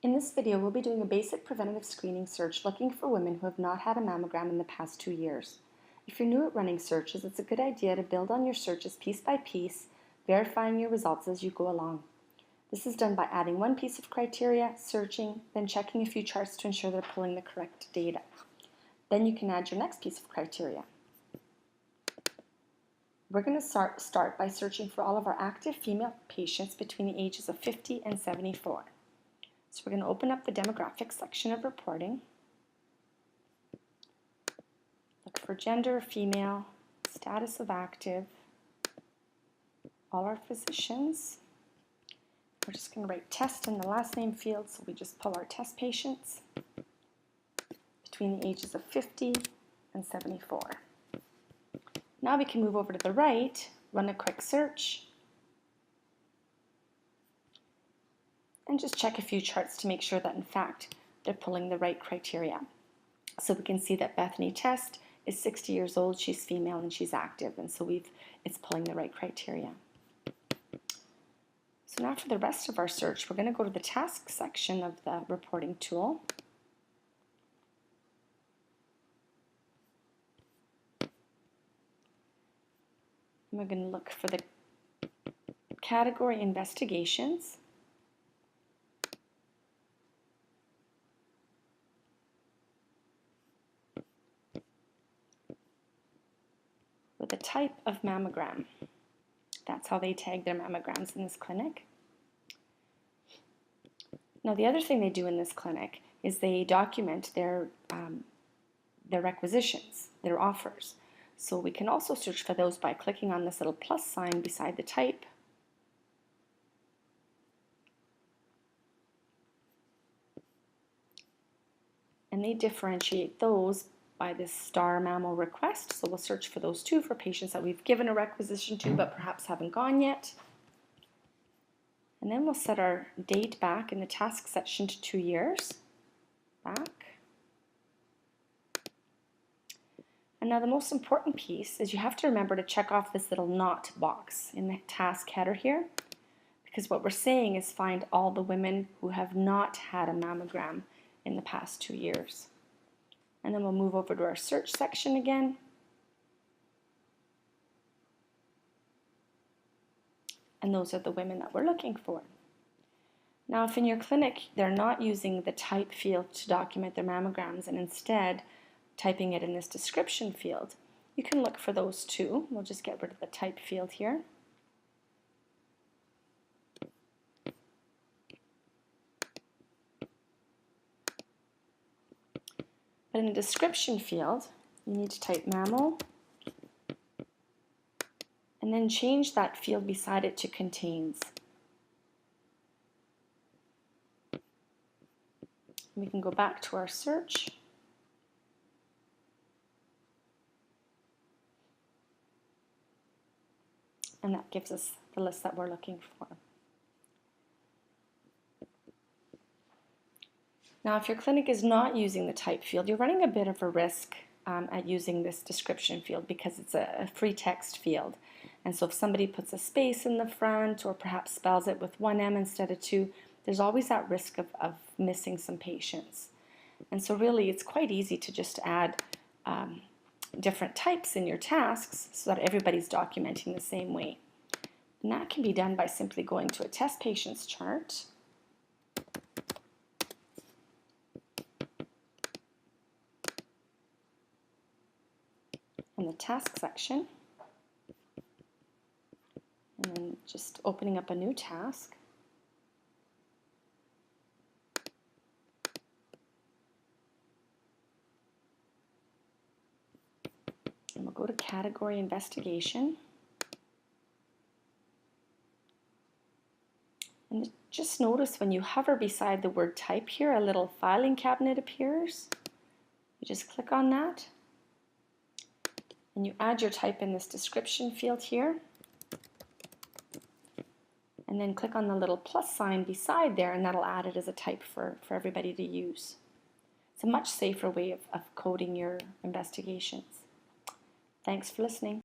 In this video, we'll be doing a basic preventative screening search looking for women who have not had a mammogram in the past 2 years. If you're new at running searches, it's a good idea to build on your searches piece by piece, verifying your results as you go along. This is done by adding one piece of criteria, searching, then checking a few charts to ensure they're pulling the correct data. Then you can add your next piece of criteria. We're going to start by searching for all of our active female patients between the ages of 50 and 74. So we're going to open up the demographics section of reporting, look for gender, female, status of active, all our physicians. We're just going to write test in the last name field, so we just pull our test patients between the ages of 50 and 74. Now we can move over to the right, run a quick search, and just check a few charts to make sure that in fact they're pulling the right criteria. So we can see that Bethany Test is 60 years old, she's female and she's active, and so it's pulling the right criteria. So now for the rest of our search, we're going to go to the task section of the reporting tool. And we're going to look for the category investigations. With a type of mammogram. That's how they tag their mammograms in this clinic. Now the other thing they do in this clinic is they document their requisitions, their offers. So we can also search for those by clicking on this little plus sign beside the type. And they differentiate those by this star mammo request. So we'll search for those too for patients that we've given a requisition to but perhaps haven't gone yet. And then we'll set our date back in the task section to 2 years. Back. And now the most important piece is you have to remember to check off this little not box in the task header here, because what we're saying is find all the women who have not had a mammogram in the past 2 years. And then we'll move over to our search section again. And those are the women that we're looking for. Now, if in your clinic they're not using the type field to document their mammograms and instead typing it in this description field, you can look for those too. We'll just get rid of the type field here. But in the description field, you need to type mammo and then change that field beside it to contains. We can go back to our search. And that gives us the list that we're looking for. Now, if your clinic is not using the type field, you're running a bit of a risk at using this description field because it's a free text field. And so if somebody puts a space in the front or perhaps spells it with one M instead of two, there's always that risk of missing some patients. And so really it's quite easy to just add different types in your tasks so that everybody's documenting the same way. And that can be done by simply going to a test patients chart. In the task section, and then just opening up a new task. And we'll go to category investigation. And just notice when you hover beside the word type here, a little filing cabinet appears. You just click on that. And you add your type in this description field here. And then click on the little plus sign beside there, and that'll add it as a type for everybody to use. It's a much safer way of coding your investigations. Thanks for listening.